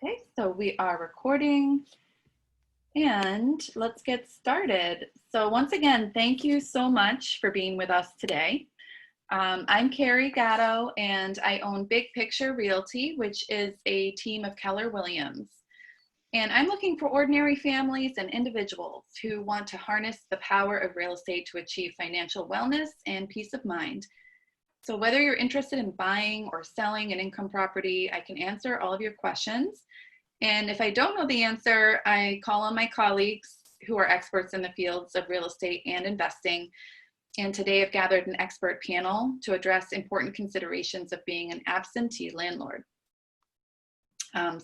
Okay, so we are recording and let's get started. So once again, thank you so much for being with us today. I'm Carrie Gatto and I own Big Picture Realty, which is a team of Keller Williams. And I'm looking for ordinary families and individuals who want to harness the power of real estate to achieve financial wellness and peace of mind. So whether you're interested in buying or selling an income property, I can answer all of your questions. And if I don't know the answer, I call on my colleagues who are experts in the fields of real estate and investing. And today I've gathered an expert panel to address important considerations of being an absentee landlord.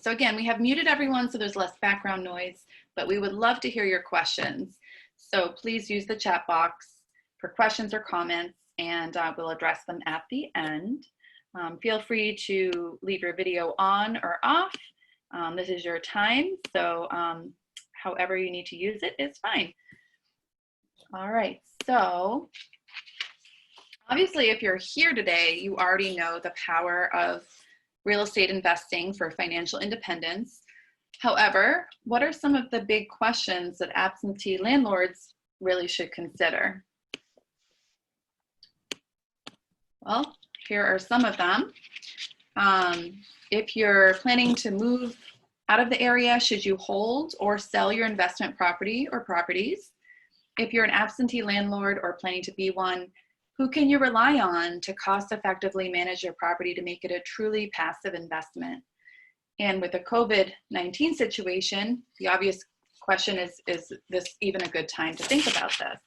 So again, we have muted everyone so there's less background noise, but we would love to hear your questions. So please use the chat box for questions or comments, and we'll address them at the end. Feel free to leave your video on or off. This is your time, so however you need to use it is fine. All right, so obviously if you're here today, you already know the power of real estate investing for financial independence. However, what are some of the big questions that absentee landlords really should consider? Well, here are some of them. If you're planning to move out of the area, should you hold or sell your investment property or properties? If you're an absentee landlord or planning to be one, who can you rely on to cost effectively manage your property to make it a truly passive investment? And with the COVID-19 situation, the obvious question is this even a good time to think about this?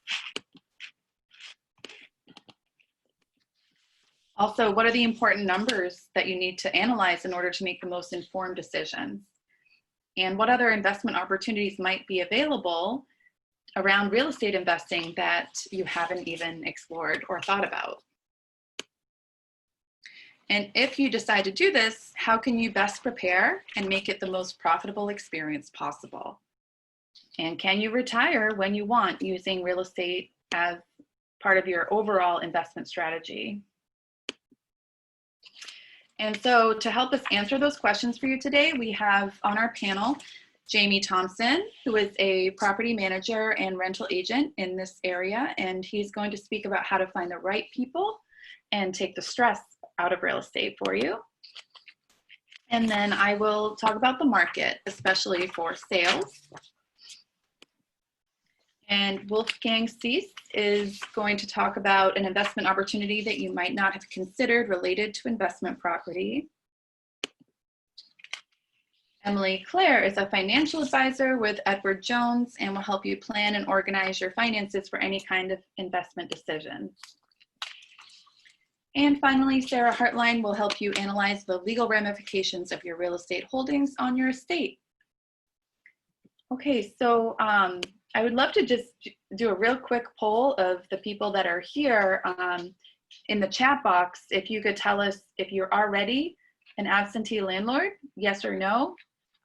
Also, what are the important numbers that you need to analyze in order to make the most informed decisions? And what other investment opportunities might be available around real estate investing that you haven't even explored or thought about? And if you decide to do this, how can you best prepare and make it the most profitable experience possible? And can you retire when you want using real estate as part of your overall investment strategy? And so to help us answer those questions for you today, we have on our panel Jamie Thompson, who is a property manager and rental agent in this area, and he's going to speak about how to find the right people and take the stress out of real estate for you. And then I will talk about the market, especially for sales. And Wolfgang Cease is going to talk about an investment opportunity that you might not have considered related to investment property. Emily Claire is a financial advisor with Edward Jones and will help you plan and organize your finances for any kind of investment decisions. And finally, Sarah Hartline will help you analyze the legal ramifications of your real estate holdings on your estate. Okay, so I would love to just do a real quick poll of the people that are here in the chat box. If you could tell us if you're already an absentee landlord, yes or no,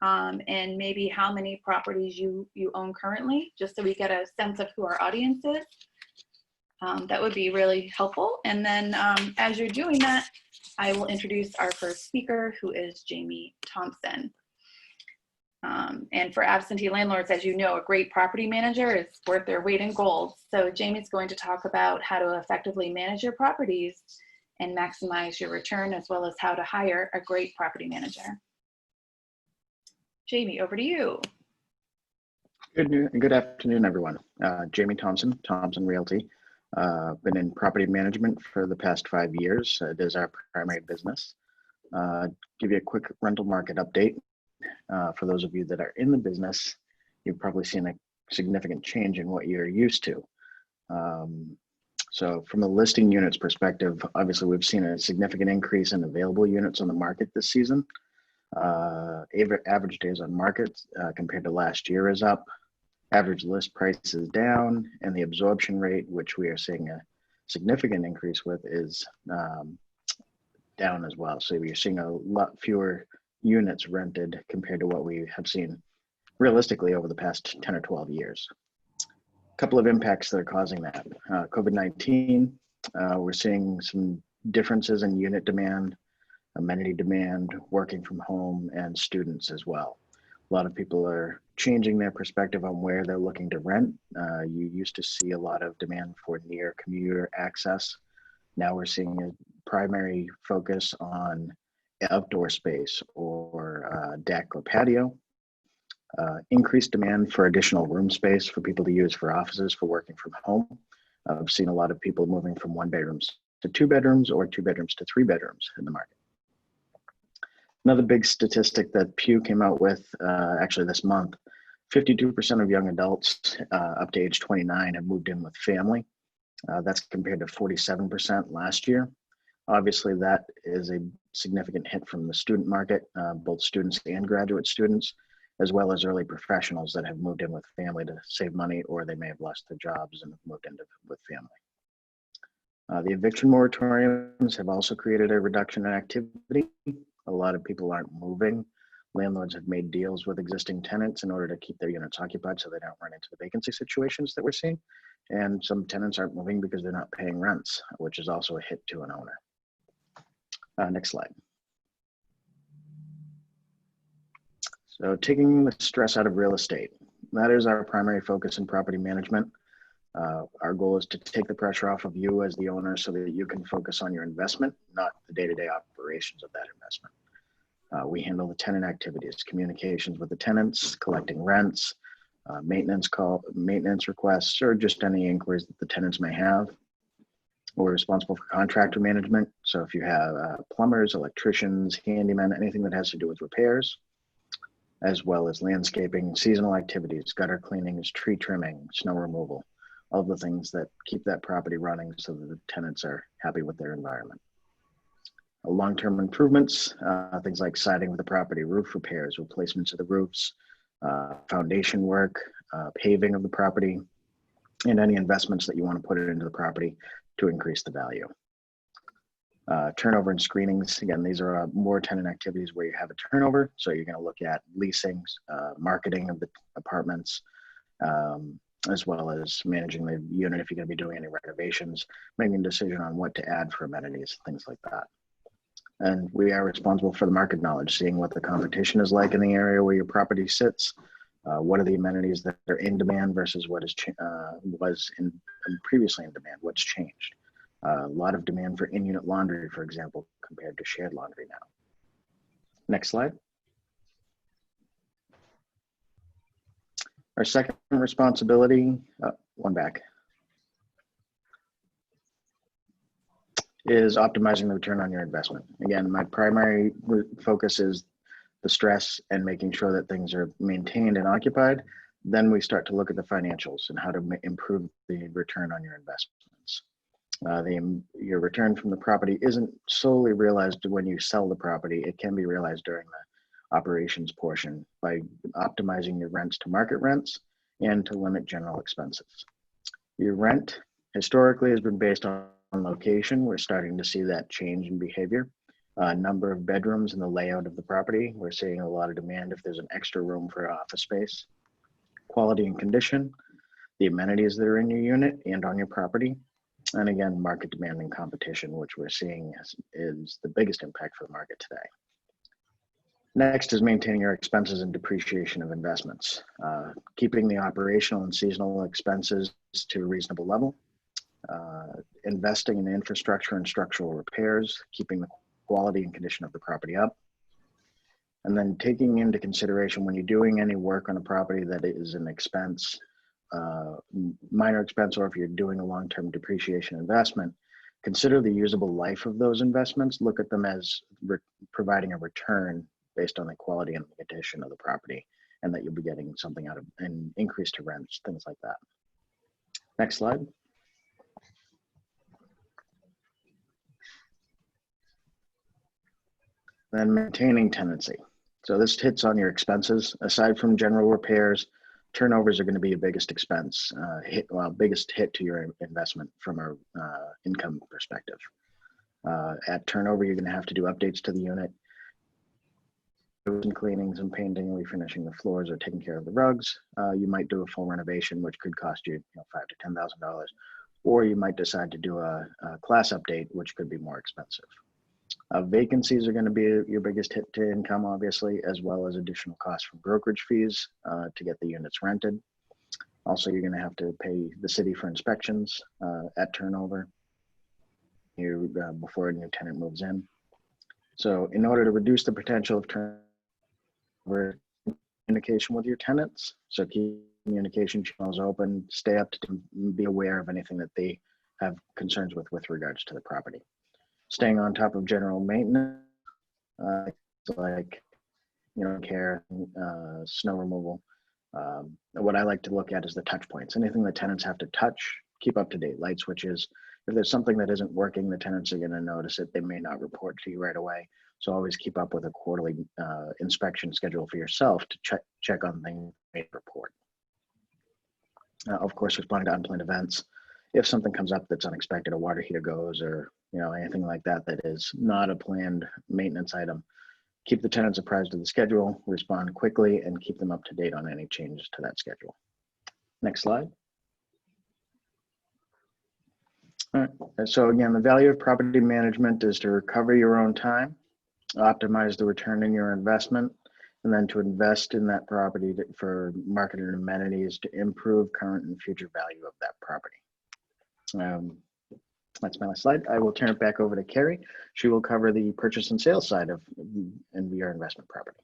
and maybe how many properties you own currently, just so we get a sense of who our audience is. That would be really helpful. And then as you're doing that, I will introduce our first speaker, who is Jamie Thompson. And for absentee landlords, as you know, a great property manager is worth their weight in gold. So Jamie's going to talk about how to effectively manage your properties and maximize your return, as well as how to hire a great property manager. Jamie, over to you. Good afternoon, everyone. Jamie Thompson, Thompson Realty. Been in property management for the past 5 years. It is our primary business. Give you a quick rental market update. For those of you that are in the business, you've probably seen a significant change in what you're used to. So from a listing units perspective, obviously we've seen a significant increase in available units on the market this season. Average days on market compared to last year is up. Average list price is down, and the absorption rate, which we are seeing a significant increase with, is down as well. So you're seeing a lot fewer units rented compared to what we have seen realistically over the past 10 or 12 years. A couple of impacts that are causing that. COVID-19, we're seeing some differences in unit demand amenity demand, working from home, and students as well. A lot of people are changing their perspective on where they're looking to rent. You used to see a lot of demand for near commuter access. Now we're seeing a primary focus on outdoor space or deck or patio. Increased demand for additional room space for people to use for offices for working from home. I've seen a lot of people moving from 1 bedrooms to 2 bedrooms or 2 bedrooms to 3 bedrooms in the market. Another big statistic that Pew came out with actually this month, 52% of young adults up to age 29 have moved in with family. That's compared to 47% last year. Obviously, that is a significant hit from the student market, both students and graduate students, as well as early professionals that have moved in with family to save money, or they may have lost their jobs and moved in with family. The eviction moratoriums have also created a reduction in activity. A lot of people aren't moving. Landlords have made deals with existing tenants in order to keep their units occupied so they don't run into the vacancy situations that we're seeing. And some tenants aren't moving because they're not paying rents, which is also a hit to an owner. Next slide. So taking the stress out of real estate. That is our primary focus in property management. Our goal is to take the pressure off of you as the owner so that you can focus on your investment, not the day-to-day operations of that investment. We handle the tenant activities, communications with the tenants, collecting rents, maintenance requests, or just any inquiries that the tenants may have. We're responsible for contractor management. So if you have plumbers, electricians, handymen, anything that has to do with repairs, as well as landscaping, seasonal activities, gutter cleanings, tree trimming, snow removal, all the things that keep that property running so that the tenants are happy with their environment. Long-term improvements, things like siding of the property, roof repairs, replacements of the roofs, foundation work, paving of the property, and any investments that you want to put it into the property to increase the value. Turnover and screenings, again, these are more tenant activities where you have a turnover. So you're going to look at leasing, marketing of the apartments, as well as managing the unit if you're going to be doing any renovations, making a decision on what to add for amenities, things like that. And we are responsible for the market knowledge, seeing what the competition is like in the area where your property sits. What are the amenities that are in demand versus what is was previously in demand? What's changed? A lot of demand for in-unit laundry, for example, compared to shared laundry now. Next slide. Our second responsibility, one back, is optimizing the return on your investment. Again, my primary focus is the stress and making sure that things are maintained and occupied. Then we start to look at the financials and how to improve the return on your investments. Your return from the property isn't solely realized when you sell the property. It can be realized during the operations portion by optimizing your rents to market rents and to limit general expenses. Your rent historically has been based on location. We're starting to see that change in behavior. Number of bedrooms and the layout of the property. We're seeing a lot of demand if there's an extra room for office space. Quality and condition, the amenities that are in your unit and on your property. And again, market demand and competition, which we're seeing is the biggest impact for the market today. Next is maintaining your expenses and depreciation of investments, keeping the operational and seasonal expenses to a reasonable level, investing in infrastructure and structural repairs, keeping the quality and condition of the property up, and then taking into consideration when you're doing any work on a property that is an expense, minor expense, or if you're doing a long-term depreciation investment, consider the usable life of those investments. Look at them as providing a return based on the quality and the condition of the property, and that you'll be getting something out of an increase to rents, things like that. Next slide. Then maintaining tenancy. So this hits on your expenses. Aside from general repairs, turnovers are going to be your biggest expense, biggest hit to your investment from a income perspective. At turnover, you're going to have to do updates to the unit, and cleanings and painting, refinishing the floors, or taking care of the rugs. You might do a full renovation, which could cost you, $5,000 to $10,000, or you might decide to do a class update, which could be more expensive. Vacancies are going to be your biggest hit to income, obviously, as well as additional costs from brokerage fees to get the units rented. Also, you're going to have to pay the city for inspections at turnover before a new tenant moves in. So in order to reduce the potential of turnover, communication with your tenants. So keep communication channels open, stay up to be aware of anything that they have concerns with regards to the property. Staying on top of general maintenance, like care, snow removal. What I like to look at is the touch points. Anything the tenants have to touch, keep up to date. Light switches. If there's something that isn't working, the tenants are going to notice it. They may not report to you right away. So always keep up with a quarterly inspection schedule for yourself to check on things you may report. Of course, responding to unplanned events. If something comes up that's unexpected, a water heater goes, or anything like that that is not a planned maintenance item, keep the tenants apprised of the schedule, respond quickly, and keep them up to date on any changes to that schedule. Next slide. All right. So again, the value of property management is to recover your own time, optimize the return in your investment, and then to invest in that property for marketed amenities to improve current and future value of that property. That's my last slide. I will turn it back over to Carrie. She will cover the purchase and sales side of NVR investment property.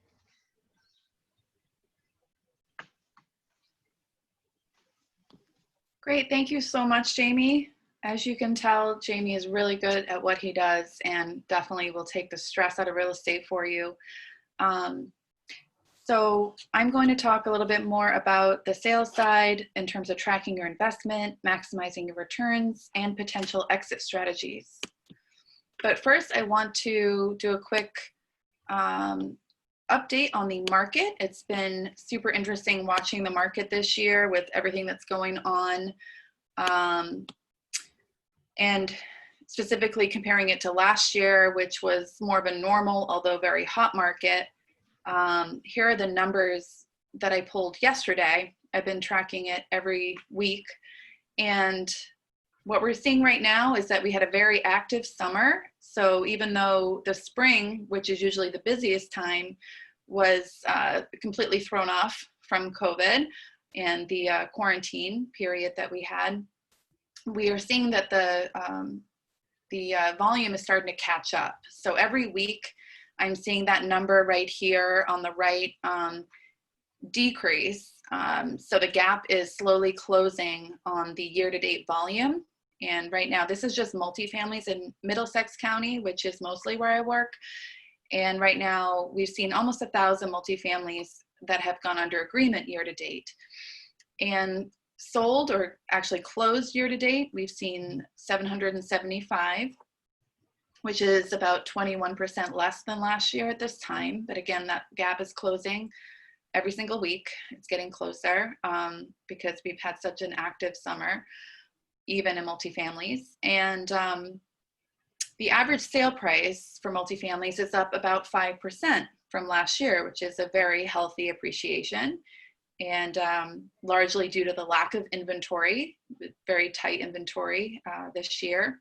Great, thank you so much, Jamie. As you can tell, Jamie is really good at what he does and definitely will take the stress out of real estate for you. So I'm going to talk a little bit more about the sales side in terms of tracking your investment, maximizing your returns, and potential exit strategies. But first, I want to do a quick update on the market. It's been super interesting watching the market this year with everything that's going on. And specifically comparing it to last year, which was more of a normal, although very hot market. Here are the numbers that I pulled yesterday. I've been tracking it every week. And what we're seeing right now is that we had a very active summer. So even though the spring, which is usually the busiest time, was completely thrown off from COVID and the quarantine period that we had, we are seeing that the volume is starting to catch up. So every week, I'm seeing that number right here on the right decrease. So the gap is slowly closing on the year-to-date volume. And right now, this is just multifamilies in Middlesex County, which is mostly where I work. And right now, we've seen almost 1,000 multifamilies that have gone under agreement year-to-date. And sold, or actually closed year-to-date, we've seen 775. Which is about 21% less than last year at this time. But again, that gap is closing every single week. It's getting closer because we've had such an active summer, even in multifamilies. And the average sale price for multifamilies is up about 5% from last year, which is a very healthy appreciation. And largely due to the lack of inventory, very tight inventory this year.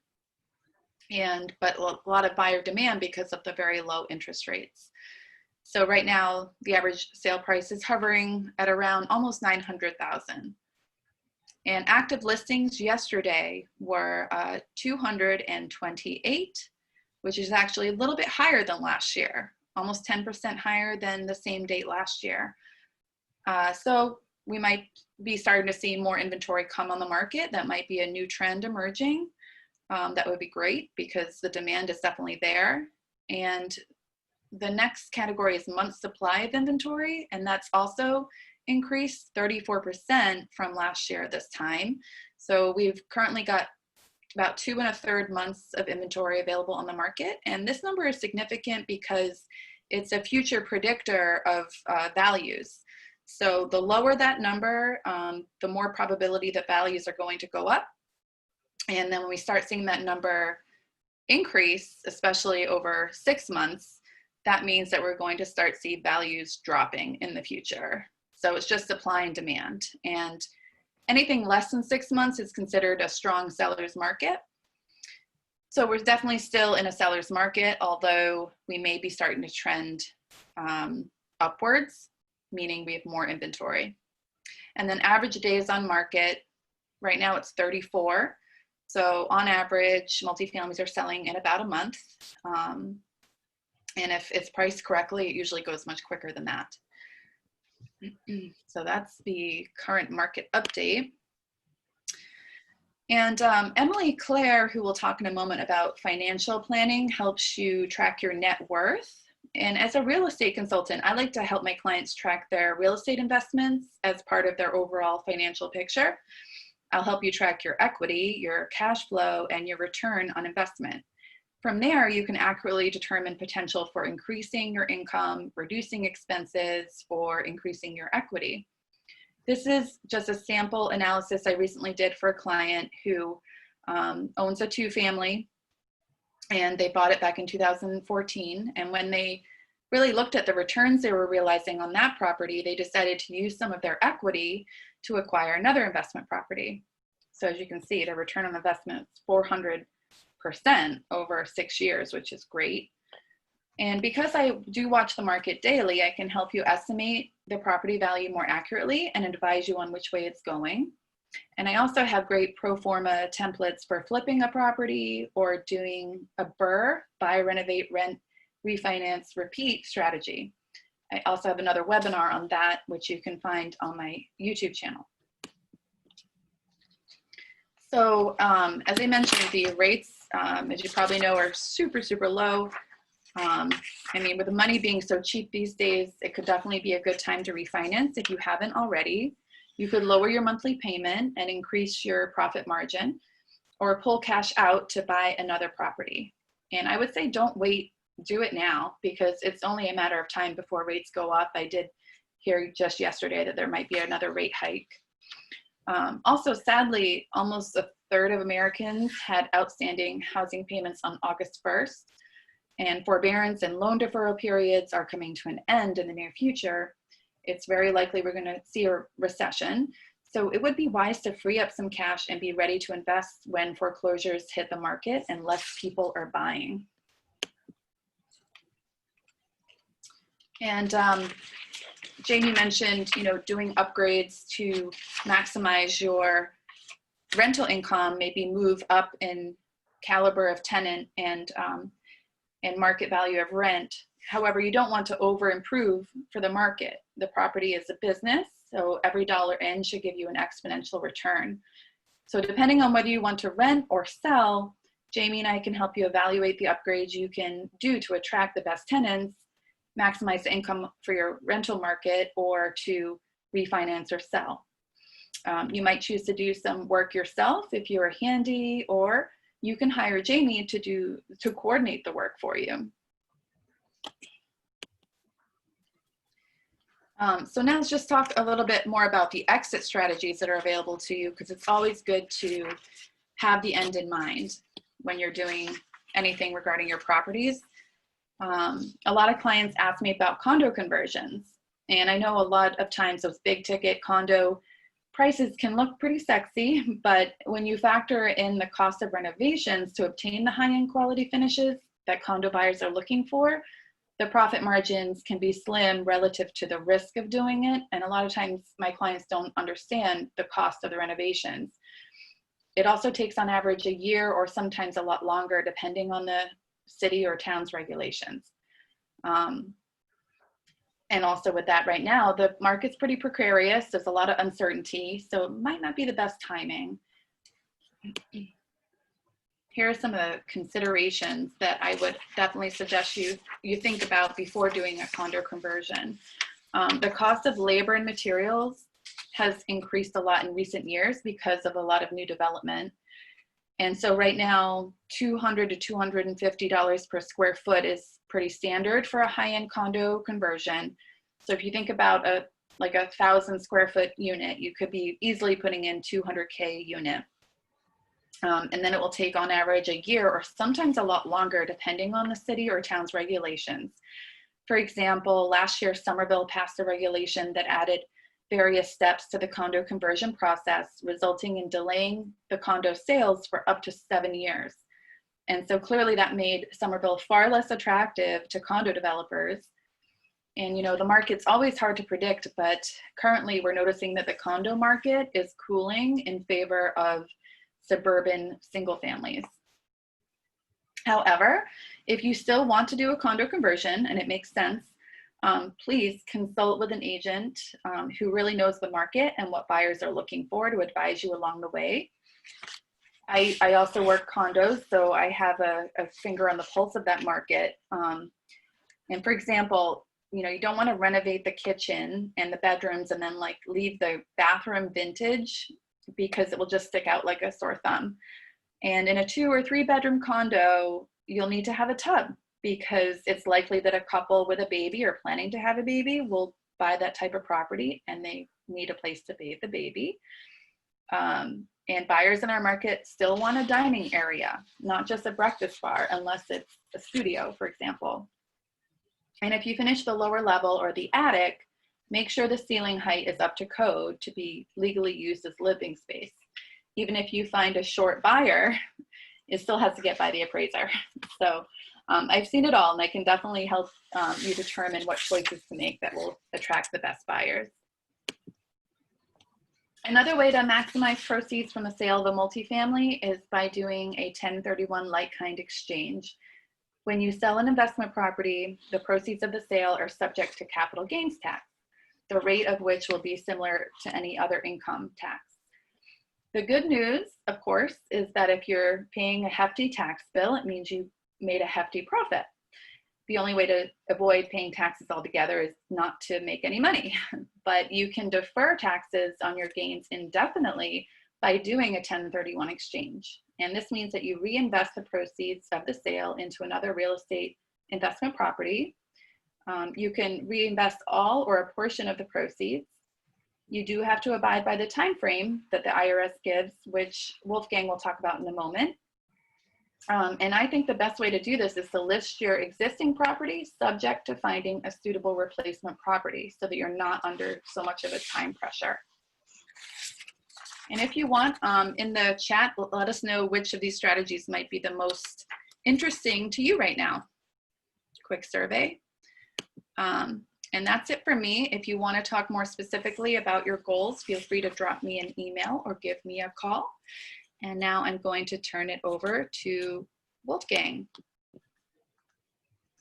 But a lot of buyer demand because of the very low interest rates. So right now, the average sale price is hovering at around almost $900,000. And active listings yesterday were 228, which is actually a little bit higher than last year, almost 10% higher than the same date last year. So we might be starting to see more inventory come on the market. That might be a new trend emerging. That would be great because the demand is definitely there. And the next category is month's supply of inventory, and that's also increased 34% from last year at this time. So we've currently got about 2 1/3 months of inventory available on the market. And this number is significant because it's a future predictor of values. So the lower that number, the more probability that values are going to go up. And then when we start seeing that number increase, especially over 6 months, that means that we're going to start see values dropping in the future. So it's just supply and demand. And anything less than 6 months is considered a strong seller's market. So we're definitely still in a seller's market, although we may be starting to trend upwards, meaning we have more inventory. And then average days on market, right now it's 34. So on average, multifamilies are selling in about a month. And if it's priced correctly, it usually goes much quicker than that. So that's the current market update. And Emily Claire, who we'll talk in a moment about financial planning, helps you track your net worth. And as a real estate consultant, I like to help my clients track their real estate investments as part of their overall financial picture. I'll help you track your equity, your cash flow, and your return on investment. From there, you can accurately determine potential for increasing your income, reducing expenses, or increasing your equity. This is just a sample analysis I recently did for a client who owns a two-family, and they bought it back in 2014. And when they really looked at the returns they were realizing on that property, they decided to use some of their equity to acquire another investment property. So as you can see, the return on investment is 400% over 6 years, which is great. And because I do watch the market daily, I can help you estimate the property value more accurately and advise you on which way it's going. And I also have great pro forma templates for flipping a property or doing a BRRRR, buy, renovate, rent, refinance, repeat strategy. I also have another webinar on that, which you can find on my YouTube channel. So as I mentioned, the rates, as you probably know, are super, super low. I mean, with the money being so cheap these days, it could definitely be a good time to refinance if you haven't already. You could lower your monthly payment and increase your profit margin, or pull cash out to buy another property. And I would say don't wait, do it now, because it's only a matter of time before rates go up. I did hear just yesterday that there might be another rate hike. Also, sadly, almost a third of Americans had outstanding housing payments on August 1st. And forbearance and loan deferral periods are coming to an end in the near future. It's very likely we're going to see a recession. So it would be wise to free up some cash and be ready to invest when foreclosures hit the market and less people are buying. And Jamie mentioned, doing upgrades to maximize your rental income, maybe move up in caliber of tenant and market value of rent. However, you don't want to over improve for the market. The property is a business, so every dollar in should give you an exponential return. So depending on whether you want to rent or sell, Jamie and I can help you evaluate the upgrades you can do to attract the best tenants, maximize the income for your rental market, or to refinance or sell. You might choose to do some work yourself if you're handy, or you can hire Jamie to coordinate the work for you. So now let's just talk a little bit more about the exit strategies that are available to you, because it's always good to have the end in mind when you're doing anything regarding your properties. A lot of clients ask me about condo conversions, and I know a lot of times those big ticket condo prices can look pretty sexy, but when you factor in the cost of renovations to obtain the high-end quality finishes that condo buyers are looking for, the profit margins can be slim relative to the risk of doing it. And a lot of times my clients don't understand the cost of the renovations. It also takes on average a year or sometimes a lot longer depending on the city or town's regulations. And also with that right now, the market's pretty precarious. There's a lot of uncertainty, so it might not be the best timing. Here are some of the considerations that I would definitely suggest you think about before doing a condo conversion. The cost of labor and materials has increased a lot in recent years because of a lot of new development. And so right now, $200 to $250 per square foot is pretty standard for a high-end condo conversion. So if you think about like a 1,000 square foot unit, you could be easily putting in 200K unit. And then it will take on average a year or sometimes a lot longer depending on the city or town's regulations. For example, last year, Somerville passed a regulation that added various steps to the condo conversion process, resulting in delaying the condo sales for up to 7 years. And so clearly that made Somerville far less attractive to condo developers. And the market's always hard to predict, but currently we're noticing that the condo market is cooling in favor of suburban single families. However, if you still want to do a condo conversion and it makes sense, please consult with an agent who really knows the market and what buyers are looking for to advise you along the way. I also work condos, so I have a finger on the pulse of that market. And for example, you don't want to renovate the kitchen and the bedrooms and then leave the bathroom vintage, because it will just stick out like a sore thumb. And in a 2 or 3 bedroom condo, you'll need to have a tub, because it's likely that a couple with a baby or planning to have a baby will buy that type of property and they need a place to bathe the baby. And buyers in our market still want a dining area, not just a breakfast bar, unless it's a studio, for example. And if you finish the lower level or the attic, make sure the ceiling height is up to code to be legally used as living space. Even if you find a short buyer, it still has to get by the appraiser. So I've seen it all, and I can definitely help you determine what choices to make that will attract the best buyers. Another way to maximize proceeds from the sale of a multifamily is by doing a 1031 like-kind exchange. When you sell an investment property, the proceeds of the sale are subject to capital gains tax, the rate of which will be similar to any other income tax. The good news, of course, is that if you're paying a hefty tax bill, it means you made a hefty profit. The only way to avoid paying taxes altogether is not to make any money, but you can defer taxes on your gains indefinitely by doing a 1031 exchange. And this means that you reinvest the proceeds of the sale into another real estate investment property. You can reinvest all or a portion of the proceeds. You do have to abide by the time frame that the IRS gives, which Wolfgang will talk about in a moment. And I think the best way to do this is to list your existing property subject to finding a suitable replacement property, so that you're not under so much of a time pressure. And if you want, in the chat, let us know which of these strategies might be the most interesting to you right now. Quick survey. And that's it for me. If you want to talk more specifically about your goals, feel free to drop me an email or give me a call. And now I'm going to turn it over to Wolfgang.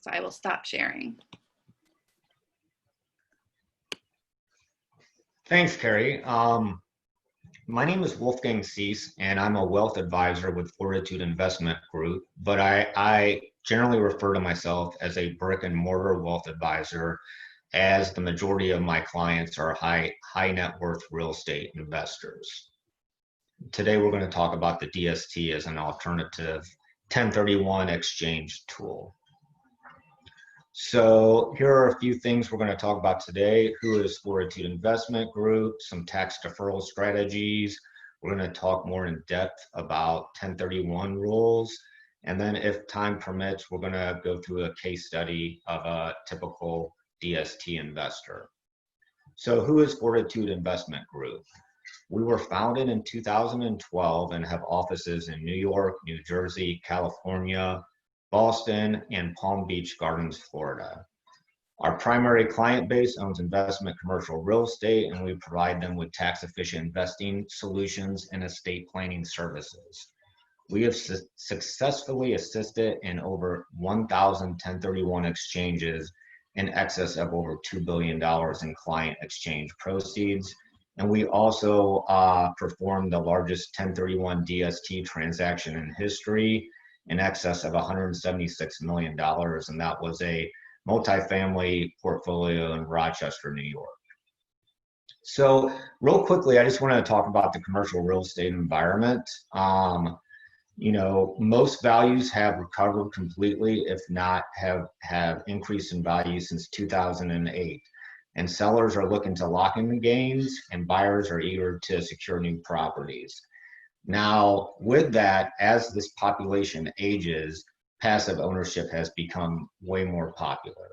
So I will stop sharing. Thanks, Carrie. My name is Wolfgang Cease, and I'm a wealth advisor with Fortitude Investment Group, but I generally refer to myself as a brick and mortar wealth advisor, as the majority of my clients are high net worth real estate investors. Today, we're going to talk about the DST as an alternative 1031 exchange tool. So here are a few things we're going to talk about today. Who is Fortitude Investment Group? Some tax deferral strategies. We're going to talk more in depth about 1031 rules. And then if time permits, we're going to go through a case study of a typical DST investor. So who is Fortitude Investment Group? We were founded in 2012 and have offices in New York, New Jersey, California, Boston, and Palm Beach Gardens, Florida. Our primary client base owns investment commercial real estate, and we provide them with tax-efficient investing solutions and estate planning services. We have successfully assisted in over 1,000 1031 exchanges in excess of over $2 billion in client exchange proceeds. And we also performed the largest 1031 DST transaction in history in excess of $176 million. And that was a multifamily portfolio in Rochester, New York. So real quickly, I just want to talk about the commercial real estate environment. You know, most values have recovered completely, if not have increased in value since 2008. And sellers are looking to lock in the gains, and buyers are eager to secure new properties. Now, with that, as this population ages, passive ownership has become way more popular.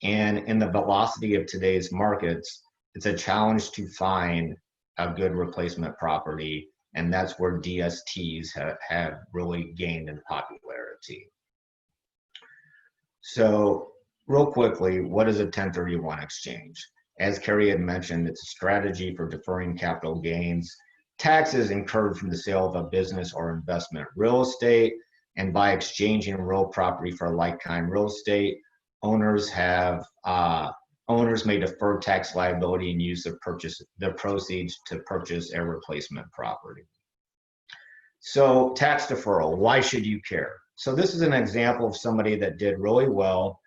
And in the velocity of today's markets, it's a challenge to find a good replacement property and that's where DSTs have really gained in popularity. So real quickly, what is a 1031 exchange? As Carrie had mentioned, it's a strategy for deferring capital gains, taxes incurred from the sale of a business or investment real estate, and by exchanging real property for like-kind real estate, owners may defer tax liability and use the proceeds to purchase a replacement property. So tax deferral, why should you care? So this is an example of somebody that did really well.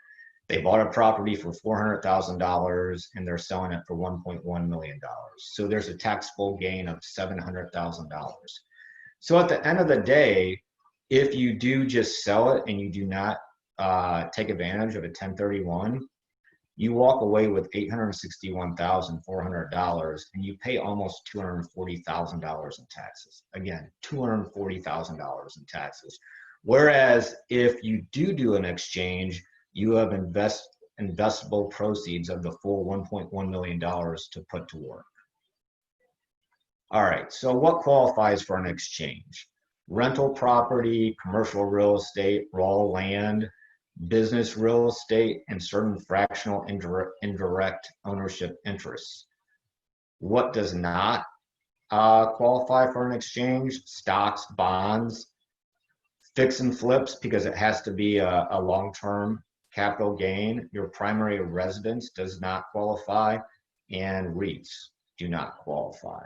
They bought a property for $400,000 and they're selling it for $1.1 million. So there's a taxable gain of $700,000. So at the end of the day, if you do just sell it and you do not take advantage of a 1031, you walk away with $861,400 and you pay almost $240,000 in taxes. Again, $240,000 in taxes. Whereas if you do an exchange, you have investable proceeds of the full $1.1 million to put to work. All right, so what qualifies for an exchange? Rental property, commercial real estate, raw land, business real estate, and certain fractional indirect ownership interests. What does not qualify for an exchange? Stocks, bonds, fix and flips, because it has to be a long-term capital gain. Your primary residence does not qualify, and REITs do not qualify.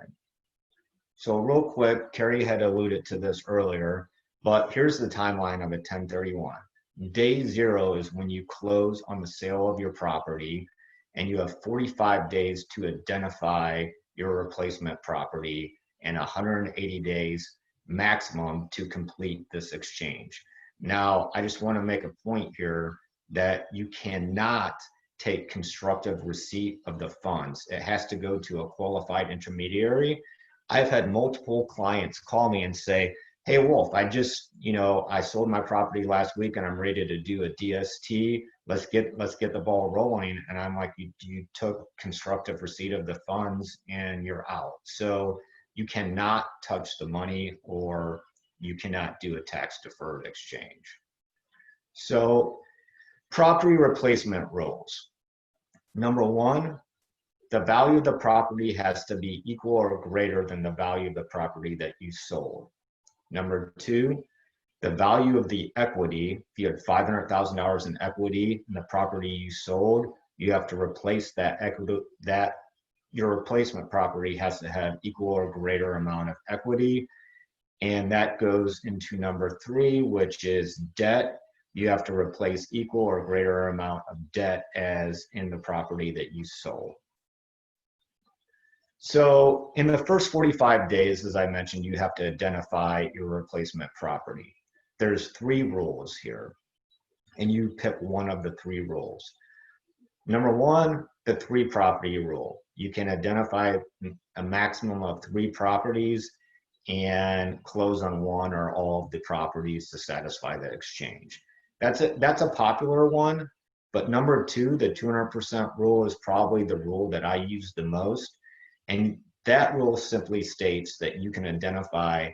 So real quick, Carrie had alluded to this earlier, but here's the timeline of a 1031. Day 0 is when you close on the sale of your property, and you have 45 days to identify your replacement property and 180 days maximum to complete this exchange. Now, I just want to make a point here that you cannot take constructive receipt of the funds. It has to go to a qualified intermediary. I've had multiple clients call me and say, hey, Wolf, I sold my property last week and I'm ready to do a DST. Let's get the ball rolling. And I'm like, you took constructive receipt of the funds and you're out. So you cannot touch the money, or you cannot do a tax deferred exchange. So property replacement rules. Number 1, the value of the property has to be equal or greater than the value of the property that you sold. Number 2, the value of the equity, if you had $500,000 in equity in the property you sold, you have to replace that equity, your replacement property has to have equal or greater amount of equity. And that goes into number 3, which is debt. You have to replace equal or greater amount of debt as in the property that you sold. So in the first 45 days, as I mentioned, you have to identify your replacement property. There's 3 rules here, and you pick one of the 3 rules. Number 1, the 3 property rule. You can identify a maximum of 3 properties and close on one or all of the properties to satisfy the exchange. That's a popular one, but number 2, the 200% rule, is probably the rule that I use the most. And that rule simply states that you can identify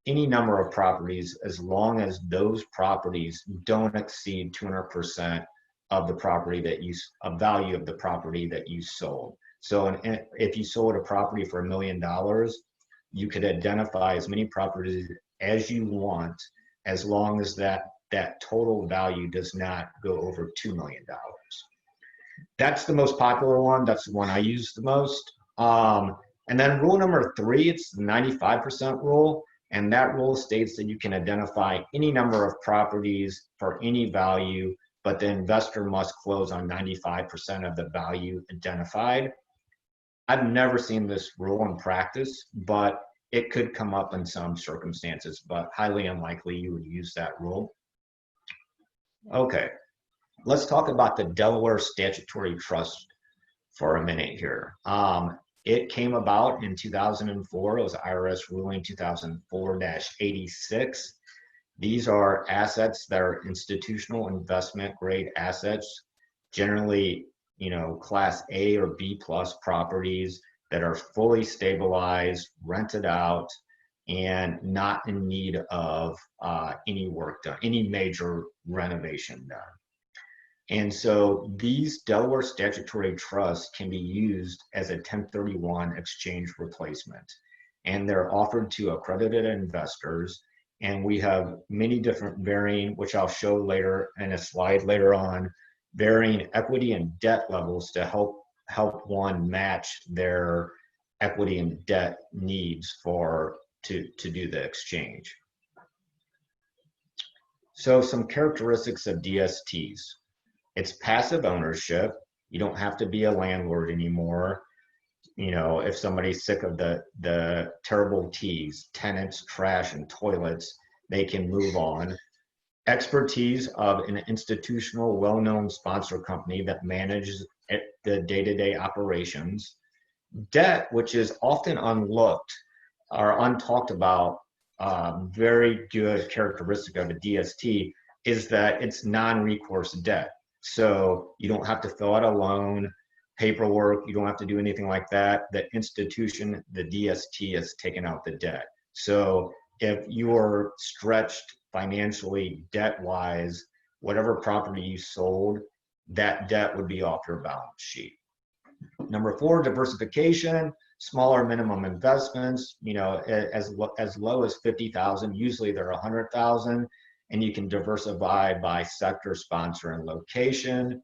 any number of properties as long as those properties don't exceed 200% of the property value of the property that you sold. So if you sold a property for $1 million, you could identify as many properties as you want, as long as that total value does not go over $2 million. That's the most popular one. That's the one I use the most. And then rule number 3, it's the 95% rule. And that rule states that you can identify any number of properties for any value, but the investor must close on 95% of the value identified. I've never seen this rule in practice, but it could come up in some circumstances, but highly unlikely you would use that rule. Okay, let's talk about the Delaware Statutory Trust for a minute here. It came about in 2004. It was IRS ruling 2004-86. These are assets that are institutional investment grade assets, generally, class A or B plus properties that are fully stabilized, rented out, and not in need of any work done, any major renovation done. And so these Delaware statutory trusts can be used as a 1031 exchange replacement. And they're offered to accredited investors. And we have many different varying, which I'll show later in a slide later on, varying equity and debt levels to help one match their equity and debt needs to do the exchange. So some characteristics of DSTs. It's passive ownership. You don't have to be a landlord anymore. You know, if somebody's sick of the terrible T's, tenants, trash, and toilets, they can move on. Expertise of an institutional, well-known sponsor company that manages the day-to-day operations. Debt, which is often unlooked or untalked about, very good characteristic of a DST is that it's non-recourse debt. So you don't have to fill out a loan, paperwork, you don't have to do anything like that. The institution, the DST, has taken out the debt. So if you're stretched financially, debt-wise, whatever property you sold, that debt would be off your balance sheet. Number 4, diversification, smaller minimum investments, you know, as low as 50,000, usually they're 100,000, and you can diversify by sector, sponsor, and location.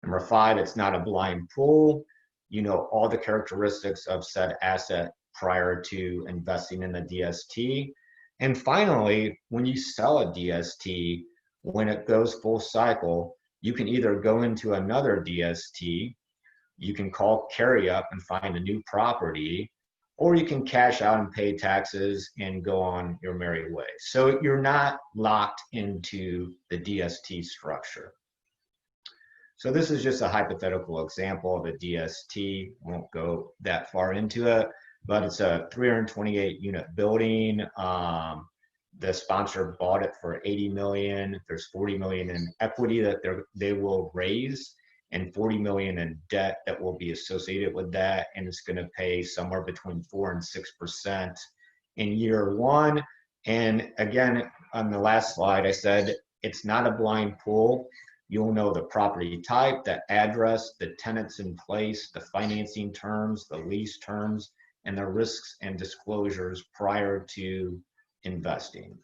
Number 5, it's not a blind pool. You know all the characteristics of said asset prior to investing in the DST. And finally, when you sell a DST, when it goes full cycle, you can either go into another DST, you can call carry up and find a new property, or you can cash out and pay taxes and go on your merry way. So you're not locked into the DST structure. So this is just a hypothetical example of a DST. Won't go that far into it, but it's a 328 unit building. The sponsor bought it for 80 million. There's 40 million in equity that they will raise, and 40 million in debt that will be associated with that. And it's going to pay somewhere between 4 and 6% in year 1. And again, on the last slide, I said, it's not a blind pool. You'll know the property type, the address, the tenants in place, the financing terms, the lease terms, and the risks and disclosures prior to investing.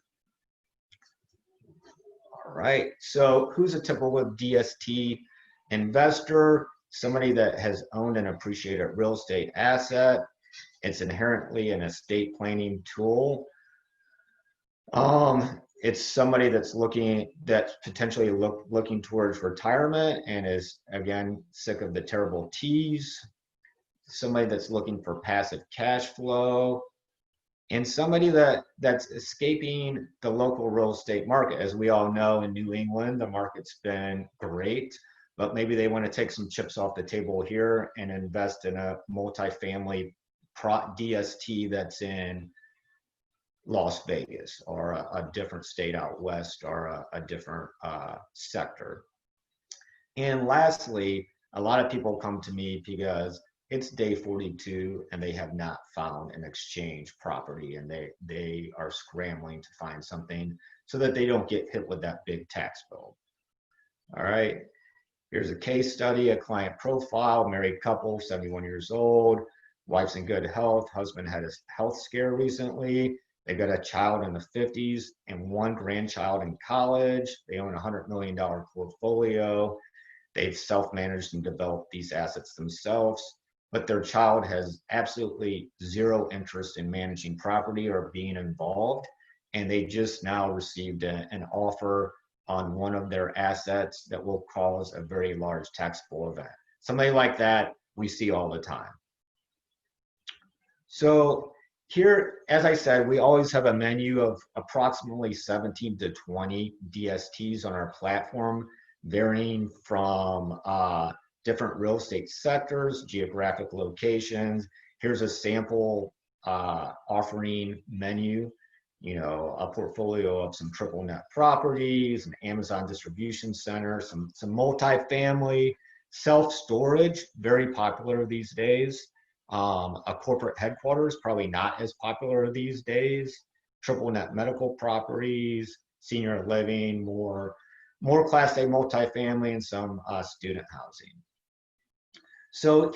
All right, so who's a typical DST investor? Somebody that has owned and appreciated real estate asset. It's inherently an estate planning tool. It's somebody that's potentially looking towards retirement and is, again, sick of the terrible T's. Somebody that's looking for passive cash flow, and somebody that's escaping the local real estate market. As we all know, in New England, the market's been great, but maybe they want to take some chips off the table here and invest in a multifamily DST that's in Las Vegas or a different state out west or a different sector. And lastly, a lot of people come to me because it's day 42 and they have not found an exchange property, and they are scrambling to find something so that they don't get hit with that big tax bill. All right, here's a case study, a client profile, married couple, 71 years old, wife's in good health, husband had a health scare recently. They've got a child in the 50s and 1 grandchild in college. They own a $100 million portfolio. They've self-managed and developed these assets themselves, but their child has absolutely zero interest in managing property or being involved. And they just now received an offer on one of their assets that will cause a very large taxable event. Somebody like that we see all the time. So here, as I said, we always have a menu of approximately 17 to 20 DSTs on our platform, varying from different real estate sectors, geographic locations. Here's a sample offering menu, you know, a portfolio of some triple net properties, an Amazon distribution center, some multifamily, self-storage, very popular these days. A corporate headquarters, probably not as popular these days. Triple net medical properties, senior living, more Class A multifamily, and some student housing. So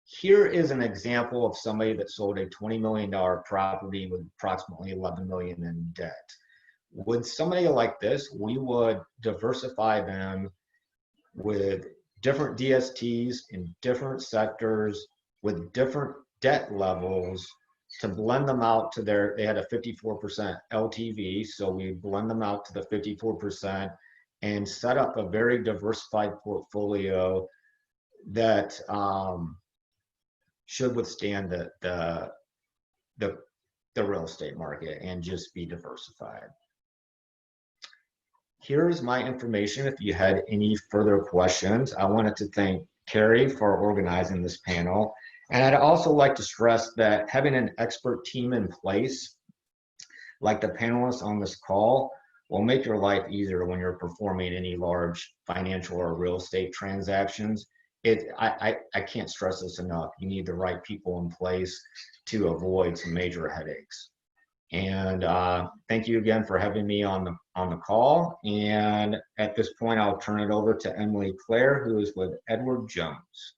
here is an example of somebody that sold a $20 million property with approximately $11 million in debt. With somebody like this, we would diversify them with different DSTs in different sectors with different debt levels to blend them out to they had a 54% LTV, so we blend them out to the 54% and set up a very diversified portfolio that should withstand the real estate market and just be diversified. Here's my information if you had any further questions. I wanted to thank Carrie for organizing this panel. And I'd also like to stress that having an expert team in place, like the panelists on this call, will make your life easier when you're performing any large financial or real estate transactions. I can't stress this enough. You need the right people in place to avoid some major headaches. And thank you again for having me on the call. And at this point, I'll turn it over to Emily Claire, who is with Edward Jones.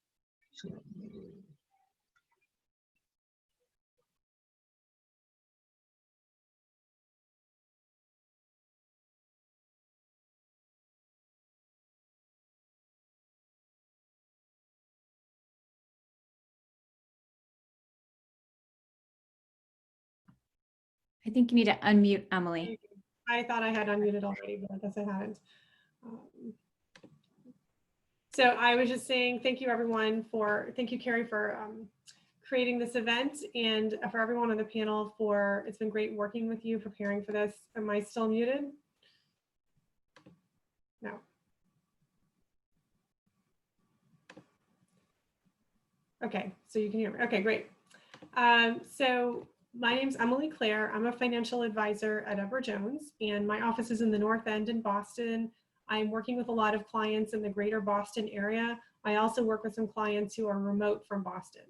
I think you need to unmute Emily. I thought I had unmuted already, but I guess I hadn't. So I was just saying thank you everyone thank you Carrie for creating this event, and for everyone on the panel it's been great working with you preparing for this. Am I still muted? No. Okay, so you can hear me. Okay, great. So my name's Emily Claire. I'm a financial advisor at Edward Jones, and my office is in the North End in Boston. I'm working with a lot of clients in the greater Boston area. I also work with some clients who are remote from Boston.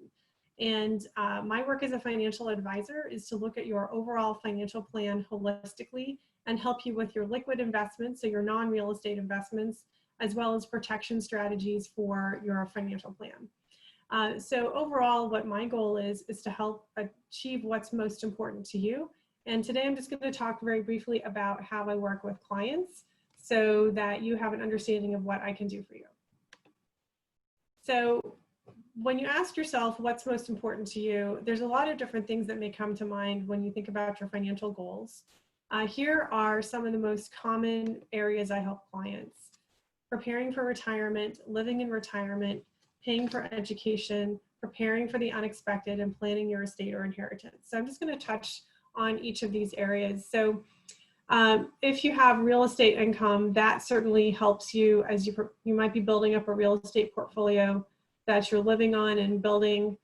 And my work as a financial advisor is to look at your overall financial plan holistically and help you with your liquid investments, so your non-real estate investments, as well as protection strategies for your financial plan. So overall, what my goal is to help achieve what's most important to you. And today I'm just going to talk very briefly about how I work with clients so that you have an understanding of what I can do for you. So when you ask yourself what's most important to you, there's a lot of different things that may come to mind when you think about your financial goals. Here are some of the most common areas I help clients: preparing for retirement, living in retirement, paying for education, preparing for the unexpected, and planning your estate or inheritance. So I'm just going to touch on each of these areas. So if you have real estate income, that certainly helps you as you might be building up a real estate portfolio that you're living on and building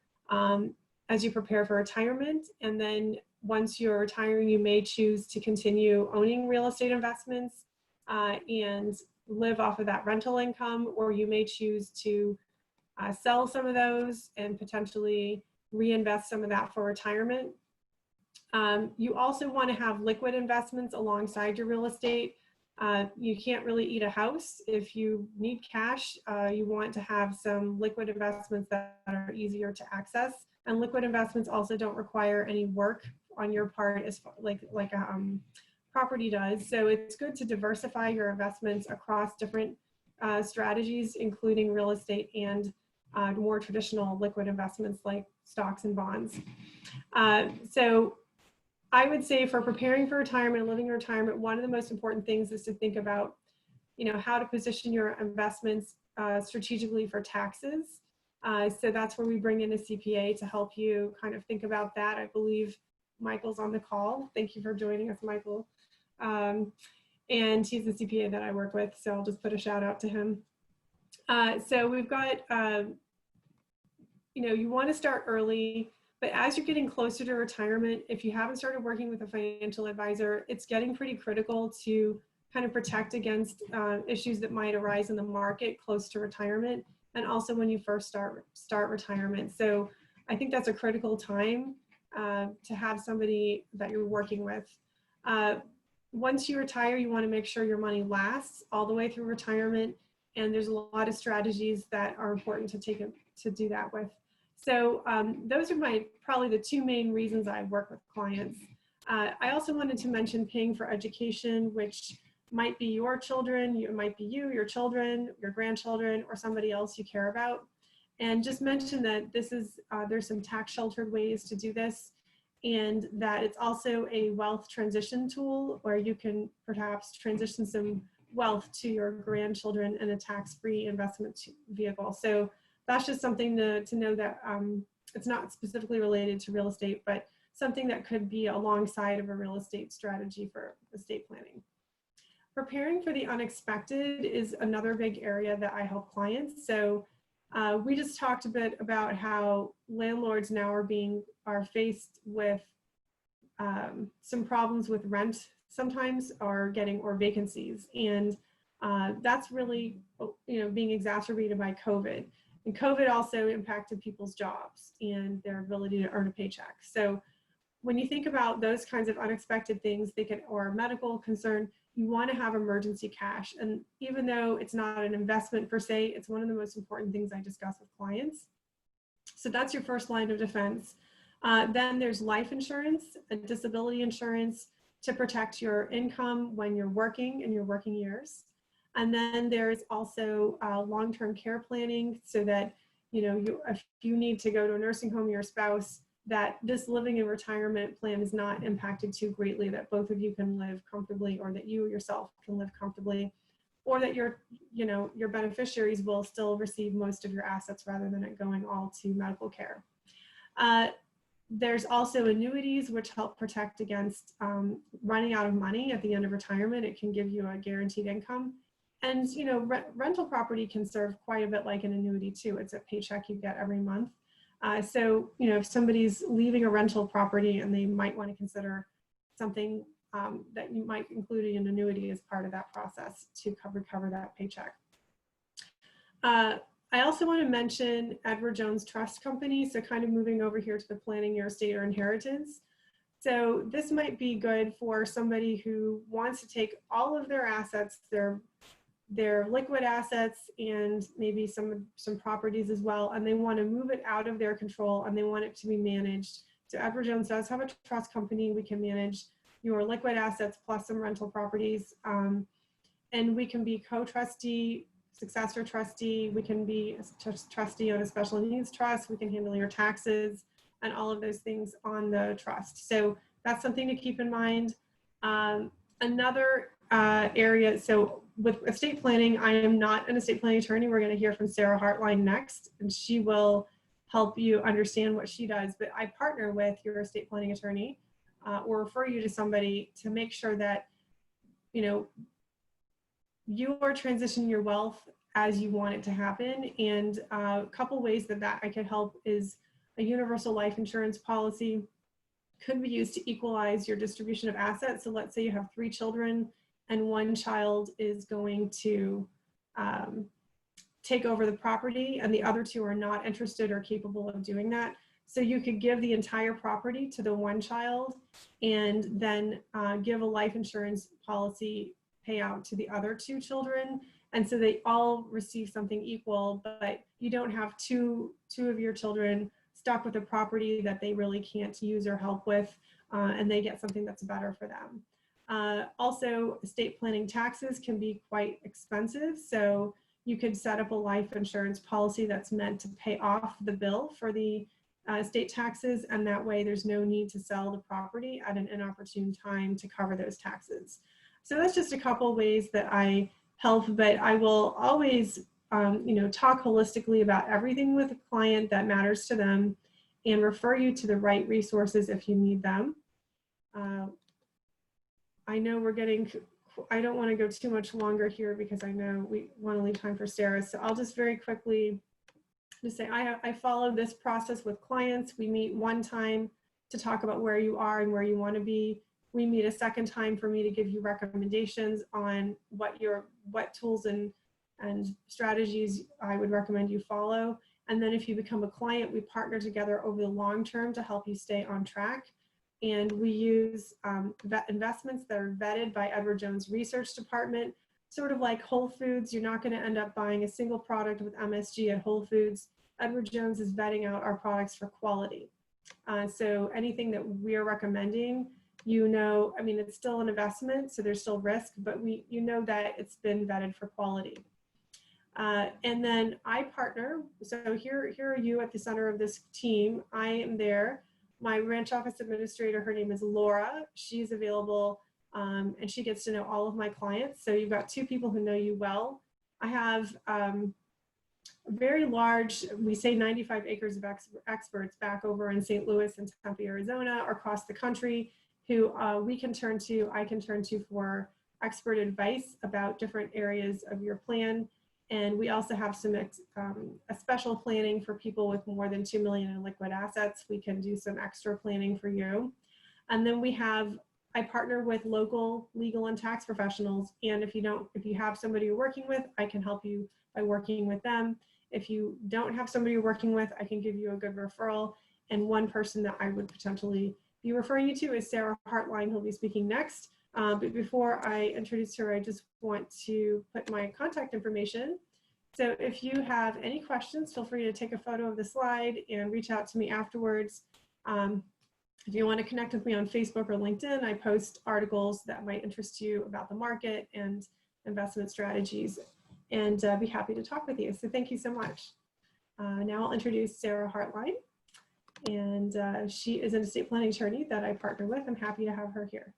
as you prepare for retirement. And then once you're retiring, you may choose to continue owning real estate investments and live off of that rental income, or you may choose to sell some of those and potentially reinvest some of that for retirement. You also want to have liquid investments alongside your real estate. You can't really eat a house. If you need cash, you want to have some liquid investments that are easier to access. And liquid investments also don't require any work on your part, as like a property does. So it's good to diversify your investments across different strategies, including real estate and more traditional liquid investments like stocks and bonds. So I would say for preparing for retirement, living in retirement, one of the most important things is to think about, how to position your investments strategically for taxes. So that's where we bring in a CPA to help you kind of think about that. I believe Michael's on the call. Thank you for joining us, Michael. And he's the CPA that I work with, so I'll just put a shout out to him. So we've got, you want to start early, but as you're getting closer to retirement, if you haven't started working with a financial advisor, it's getting pretty critical to kind of protect against issues that might arise in the market close to retirement. and also when you first start retirement. So I think that's a critical time to have somebody that you're working with. Once you retire, you want to make sure your money lasts all the way through retirement. And there's a lot of strategies that are important to do that with. So those are probably the two main reasons I work with clients. I also wanted to mention paying for education, which might be your children, it might be you, your children, your grandchildren, or somebody else you care about. And just mention that this is, there's some tax sheltered ways to do this, and that it's also a wealth transition tool where you can perhaps transition some wealth to your grandchildren in a tax-free investment vehicle. So that's just something to know, that it's not specifically related to real estate, but something that could be alongside of a real estate strategy for estate planning. Preparing for the unexpected is another big area that I help clients. So we just talked a bit about how landlords now are faced with some problems with rent sometimes, or vacancies, and that's really being exacerbated by COVID. And COVID also impacted people's jobs and their ability to earn a paycheck. So when you think about those kinds of unexpected things, or medical concern, you want to have emergency cash. And even though it's not an investment per se, it's one of the most important things I discuss with clients. So that's your first line of defense. Then there's life insurance and disability insurance to protect your income when you're working in your working years. And then there's also long-term care planning, so that if you need to go to a nursing home, your spouse, that this living in retirement plan is not impacted too greatly, that both of you can live comfortably, or that you yourself can live comfortably, or that your beneficiaries will still receive most of your assets rather than it going all to medical care. There's also annuities, which help protect against running out of money at the end of retirement. It can give you a guaranteed income. And rental property can serve quite a bit like an annuity too. It's a paycheck you get every month. So, if somebody's leaving a rental property, and they might want to consider something that you might include an annuity as part of that process to cover that paycheck. I also want to mention Edward Jones Trust Company. So kind of moving over here to the planning your estate or inheritance. So this might be good for somebody who wants to take all of their assets, their liquid assets, and maybe some properties as well, and they want to move it out of their control, and they want it to be managed. So Edward Jones does have a trust company. We can manage your liquid assets plus some rental properties, and we can be co-trustee, successor trustee. We can be a trustee on a special needs trust. We can handle your taxes and all of those things on the trust. So that's something to keep in mind. Another area, so with estate planning, I am not an estate planning attorney. We're going to hear from Sarah Hartline next, and she will help you understand what she does. But I partner with your estate planning attorney or refer you to somebody to make sure that you are transitioning your wealth as you want it to happen. And a couple ways that I could help is a universal life insurance policy could be used to equalize your distribution of assets. So let's say you have 3 children and one child is going to take over the property, and the other 2 are not interested or capable of doing that. So you could give the entire property to the one child, and then give a life insurance policy payout to the other 2 children. And so they all receive something equal, but you don't have two of your children stuck with a property that they really can't use or help with, and they get something that's better for them. Also, estate planning taxes can be quite expensive. So you could set up a life insurance policy that's meant to pay off the bill for the estate taxes, and that way there's no need to sell the property at an inopportune time to cover those taxes. So that's just a couple ways that I help, but I will always talk holistically about everything with a client that matters to them and refer you to the right resources if you need them. I know I don't want to go too much longer here because I know we want to leave time for Sarah. So I'll just very quickly just say I follow this process with clients. We meet one time to talk about where you are and where you want to be. We meet a second time for me to give you recommendations on what tools and and strategies I would recommend you follow. And then if you become a client, we partner together over the long term to help you stay on track. And we use investments that are vetted by Edward Jones Research Department, sort of like Whole Foods. You're not going to end up buying a single product with MSG at Whole Foods. Edward Jones is vetting out our products for quality. So anything that we're recommending, you know, I mean, it's still an investment, so there's still risk, but you know that it's been vetted for quality. And then I partner. So here are you at the center of this team. I am there. My branch office administrator, her name is Laura. She's available, and she gets to know all of my clients. So you've got two people who know you well. I have very large, we say 95 acres of experts back over in St. Louis and Tempe, Arizona, or across the country, who I can turn to for expert advice about different areas of your plan. And we also have some a special planning for people with more than 2 million in liquid assets. We can do some extra planning for you. And then I partner with local legal and tax professionals. And if you have somebody you're working with, I can help you by working with them. If you don't have somebody you're working with, I can give you a good referral. And one person that I would potentially be referring you to is Sarah Hartline, who'll be speaking next. But before I introduce her, I just want to put my contact information. So if you have any questions, feel free to take a photo of the slide and reach out to me afterwards. If you want to connect with me on Facebook or LinkedIn, I post articles that might interest you about the market and investment strategies, and be happy to talk with you. So thank you so much. Now I'll introduce Sarah Hartline, and she is an estate planning attorney that I partner with. I'm happy to have her here.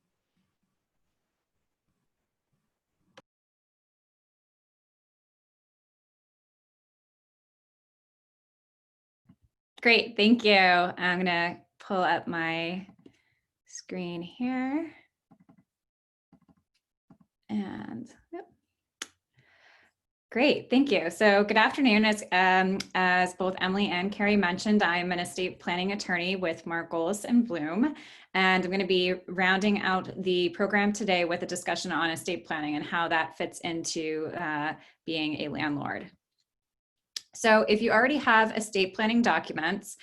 Great, thank you. I'm gonna pull up my screen here. And yep. Great, thank you. So good afternoon. As both Emily and Carrie mentioned, I'm an estate planning attorney with Margolis and Bloom, and I'm going to be rounding out the program today with a discussion on estate planning and how that fits into being a landlord. So if you already have estate planning documents,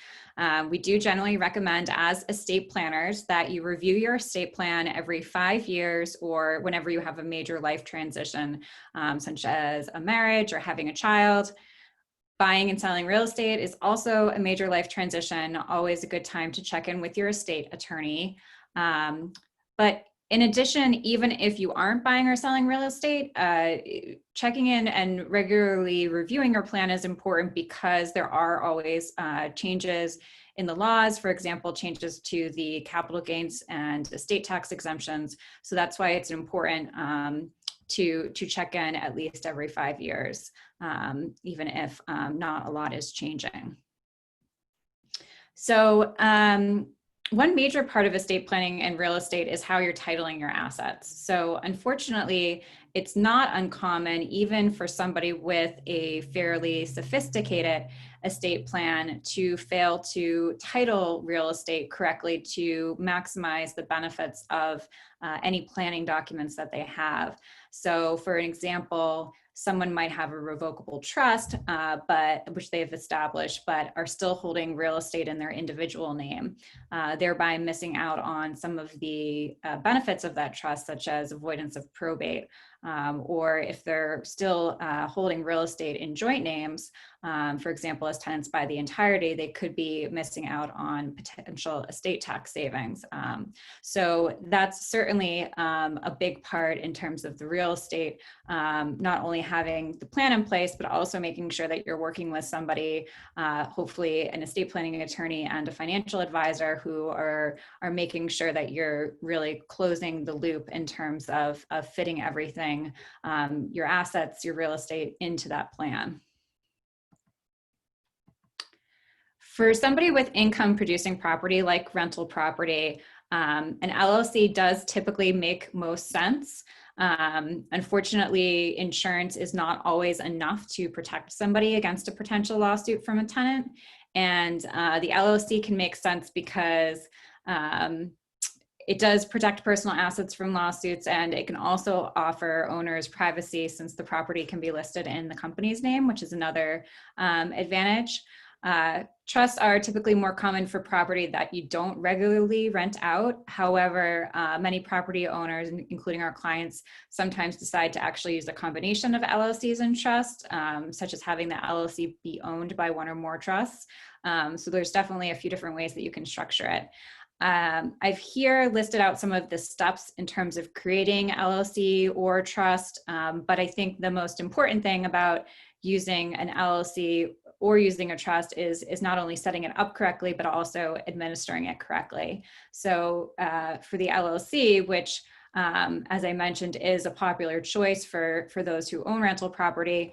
we do generally recommend as estate planners that you review your estate plan every 5 years or whenever you have a major life transition, such as a marriage or having a child. Buying and selling real estate is also a major life transition, always a good time to check in with your estate attorney. But in addition, even if you aren't buying or selling real estate, checking in and regularly reviewing your plan is important because there are always changes in the laws, for example, changes to the capital gains and estate tax exemptions. So that's why it's important to check in at least every 5 years, even if not a lot is changing. So one major part of estate planning and real estate is how you're titling your assets. So unfortunately, it's not uncommon, even for somebody with a fairly sophisticated estate plan, to fail to title real estate correctly to maximize the benefits of any planning documents that they have. So for an example, someone might have a revocable trust, which they've established, but are still holding real estate in their individual name, thereby missing out on some of the benefits of that trust, such as avoidance of probate. Or if they're still holding real estate in joint names, for example, as tenants by the entirety, they could be missing out on potential estate tax savings. So that's certainly a big part in terms of the real estate, not only having the plan in place, but also making sure that you're working with somebody, hopefully an estate planning attorney and a financial advisor who are making sure that you're really closing the loop in terms of fitting everything, your assets, your real estate into that plan. For somebody with income producing property like rental property, an LLC does typically make most sense. Unfortunately, insurance is not always enough to protect somebody against a potential lawsuit from a tenant. And the LLC can make sense because it does protect personal assets from lawsuits, and it can also offer owners privacy since the property can be listed in the company's name, which is another advantage. Trusts are typically more common for property that you don't regularly rent out. However, many property owners, including our clients, sometimes decide to actually use a combination of LLCs and trusts, such as having the LLC be owned by one or more trusts. So there's definitely a few different ways that you can structure it. I've here listed out some of the steps in terms of creating LLC or trust, but I think the most important thing about using an LLC or using a trust is not only setting it up correctly, but also administering it correctly. So for the LLC, which as I mentioned, is a popular choice for those who own rental property.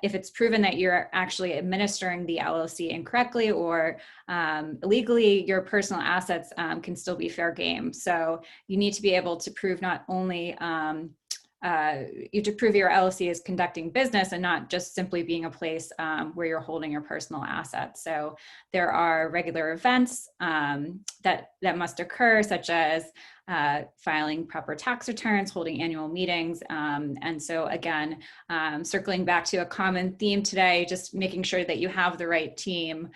If it's proven that you're actually administering the LLC incorrectly or illegally, your personal assets can still be fair game. So you need to be able to prove not only you have to prove your LLC is conducting business and not just simply being a place where you're holding your personal assets. So there are regular events that must occur, such as filing proper tax returns, holding annual meetings. And so again, circling back to a common theme today, just making sure that you have the right team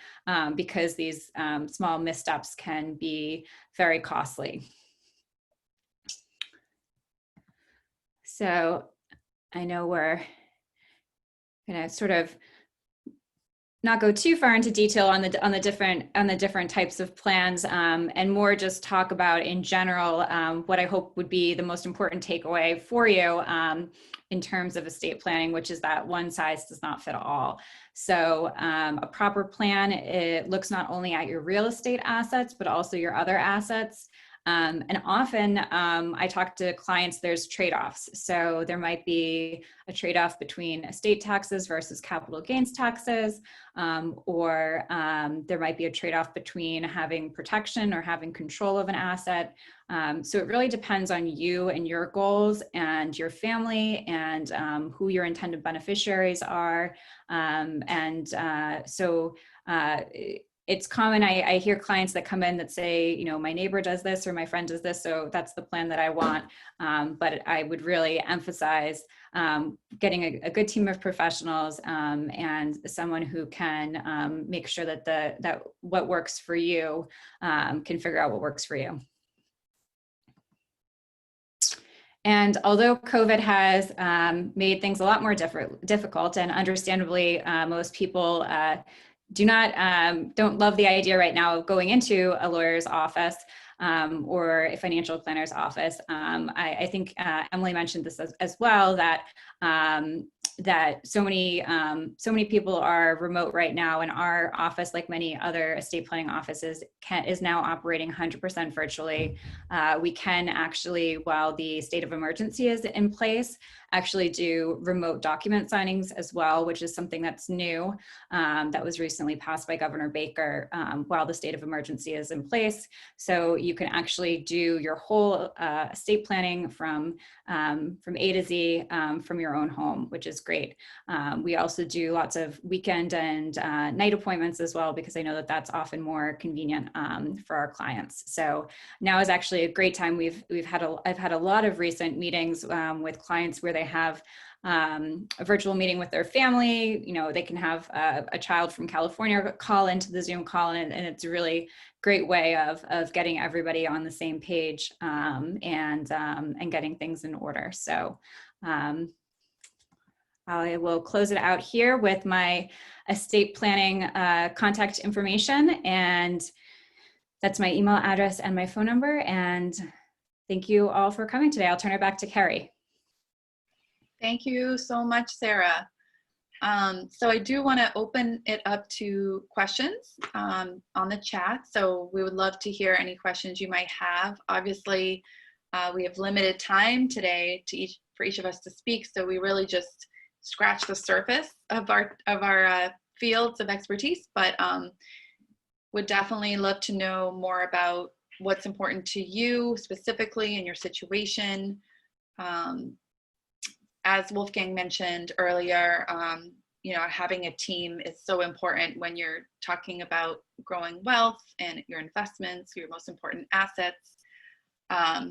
because these small missteps can be very costly. So I know we're going to sort of not go too far into detail on the different types of plans, and more just talk about in general what I hope would be the most important takeaway for you in terms of estate planning, which is that one size does not fit all. So a proper plan, it looks not only at your real estate assets, but also your other assets. And often I talk to clients, there's trade-offs. So there might be a trade-off between estate taxes versus capital gains taxes, or there might be a trade-off between having protection or having control of an asset. So it really depends on you and your goals and your family and who your intended beneficiaries are. It's common, I hear clients that come in that say, you know, my neighbor does this or my friend does this, so that's the plan that I want. But I would really emphasize getting a good team of professionals and someone who can make sure that what works for you can figure out what works for you. And although COVID has made things a lot more difficult, and understandably, most people don't love the idea right now of going into a lawyer's office or a financial planner's office. I think Emily mentioned this as well, that that so many people are remote right now, and our office, like many other estate planning offices, is now operating 100% virtually. We can actually, while the state of emergency is in place, actually do remote document signings as well, which is something that's new, that was recently passed by Governor Baker while the state of emergency is in place. So you can actually do your whole estate planning from A to Z from your own home, which is great. We also do lots of weekend and night appointments as well, because I know that that's often more convenient for our clients. So now is actually a great time. I've had a lot of recent meetings with clients where they have a virtual meeting with their family. You know, they can have a child from California call into the Zoom call, and it's a really great way of getting everybody on the same page and getting things in order. So I will close it out here with my estate planning contact information, and that's my email address and my phone number. And thank you all for coming today. I'll turn it back to Carrie. Thank you so much, Sarah. So I do want to open it up to questions on the chat. So we would love to hear any questions you might have. Obviously, we have limited time today for each of us to speak. So we really just scratch the surface of our fields of expertise, but would definitely love to know more about what's important to you specifically in your situation. As Wolfgang mentioned earlier, you know, having a team is so important when you're talking about growing wealth and your investments, your most important assets. Yeah,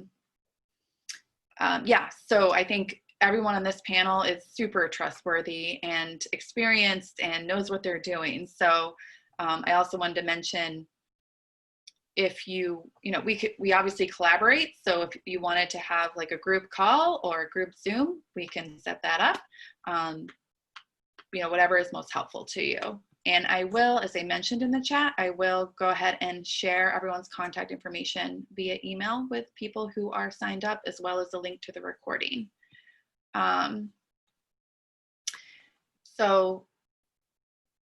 so I think everyone on this panel is super trustworthy and experienced and knows what they're doing. So I also wanted to mention, if we obviously collaborate. So if you wanted to have like a group call or a group Zoom, we can set that up. Whatever is most helpful to you. And I will, as I mentioned in the chat, I will go ahead and share everyone's contact information via email with people who are signed up, as well as a link to the recording. So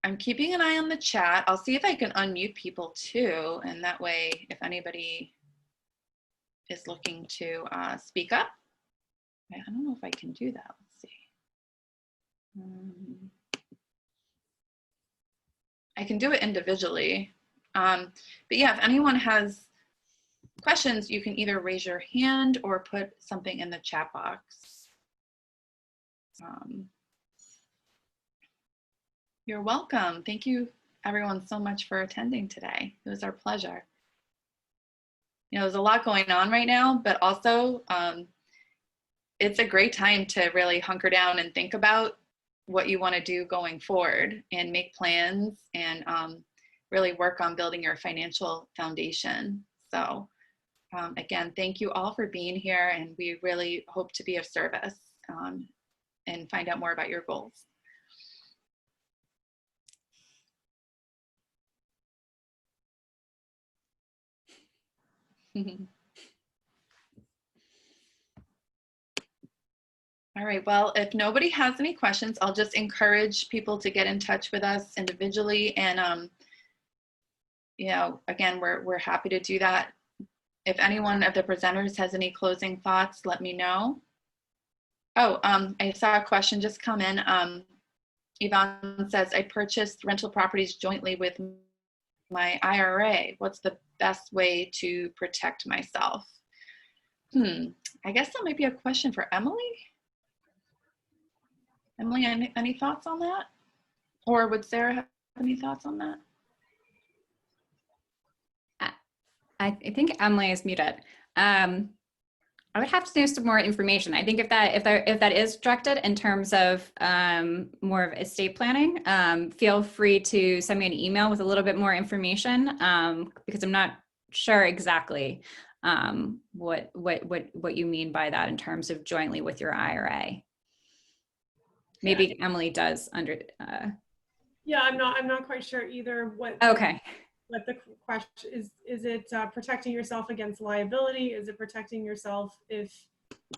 I'm keeping an eye on the chat. I'll see if I can unmute people too. And that way, if anybody is looking to speak up, I don't know if I can do that. Let's see. I can do it individually. But yeah, if anyone has questions, you can either raise your hand or put something in the chat box. You're welcome. Thank you everyone so much for attending today. It was our pleasure. There's a lot going on right now, but also it's a great time to really hunker down and think about what you want to do going forward and make plans and really work on building your financial foundation. So again, thank you all for being here, and we really hope to be of service and find out more about your goals. All right, well, if nobody has any questions, I'll just encourage people to get in touch with us individually. And, again, we're happy to do that. If anyone of the presenters has any closing thoughts, let me know. Oh, I saw a question just come in. Yvonne says, I purchased rental properties jointly with my IRA. What's the best way to protect myself? I guess that might be a question for Emily. Emily, any thoughts on that? Or would Sarah have any thoughts on that? I think Emily is muted. I would have to know some more information. I think if that is directed in terms of more of estate planning, feel free to send me an email with a little bit more information, because I'm not sure exactly what you mean by that in terms of jointly with your IRA. Maybe Emily does under. Yeah, I'm not quite sure either. What the question is it protecting yourself against liability? Is it protecting yourself if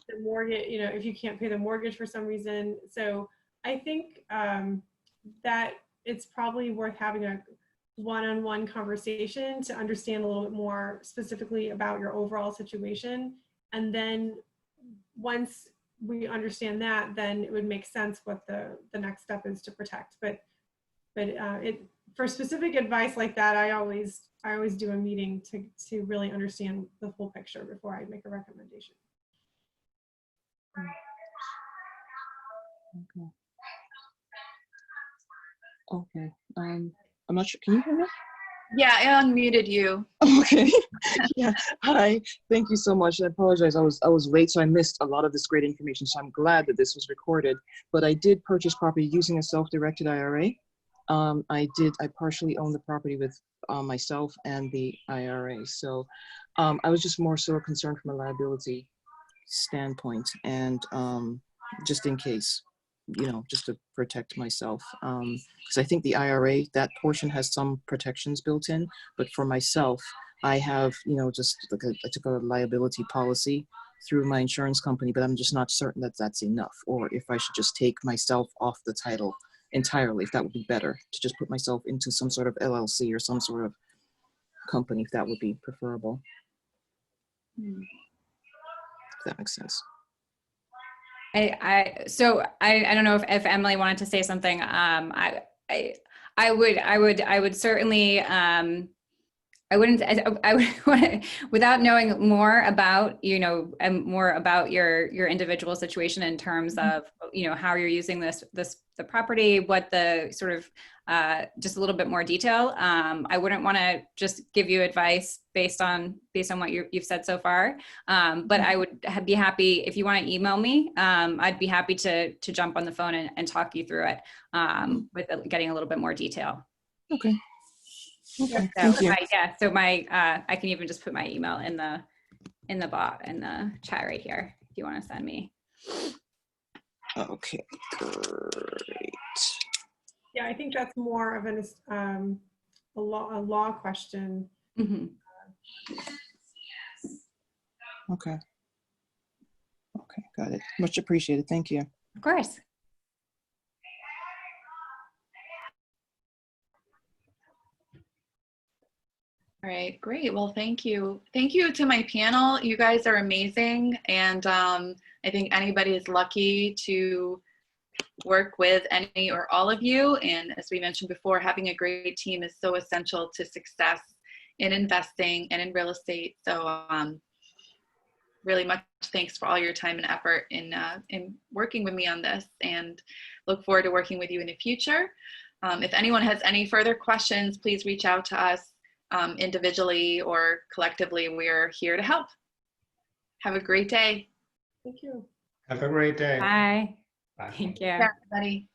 the mortgage, if you can't pay the mortgage for some reason? So I think that it's probably worth having a one-on-one conversation to understand a little bit more specifically about your overall situation. And then once we understand that, then it would make sense what the next step is to protect. But for specific advice like that, I always do a meeting to really understand the full picture before I make a recommendation. Okay. I'm not sure. Can you hear me? Yeah, I unmuted you. Okay. Yeah. Hi. Thank you so much. I apologize. I was late, so I missed a lot of this great information. So I'm glad that this was recorded. But I did purchase property using a self-directed IRA. I partially own the property with myself and the IRA. So I was just more so concerned from a liability standpoint, and just in case, just to protect myself. Because I think the IRA, that portion has some protections built in, but for myself, I have, just like I took a liability policy through my insurance company, but I'm just not certain that that's enough, or if I should just take myself off the title entirely, if that would be better, to just put myself into some sort of LLC or some sort of company, if that would be preferable. If that makes sense. I don't know if Emily wanted to say something. I would certainly I wouldn't, I would, without knowing more about, and more about your individual situation in terms of, how you're using the property, what the sort of, just a little bit more detail. I wouldn't want to just give you advice based on what you've said so far. But I would be happy if you want to email me. I'd be happy to jump on the phone and talk you through it, with getting a little bit more detail. Okay. Okay. So Thank you. so I can even just put my email in the chat right here if you want to send me. Okay. Great. Yeah, I think that's more of a law question. Mm-hmm. Okay. Okay. Got it. Much appreciated. Thank you. Of course. All right, great. Well, thank you. Thank you to my panel. You guys are amazing. And I think anybody is lucky to work with any or all of you. And as we mentioned before, having a great team is so essential to success in investing and in real estate. So really much thanks for all your time and effort in working with me on this, and look forward to working with you in the future. If anyone has any further questions, please reach out to us individually or collectively. We're here to help. Have a great day. Thank you. Have a great day. Bye. Bye. Thank you. Bye, everybody.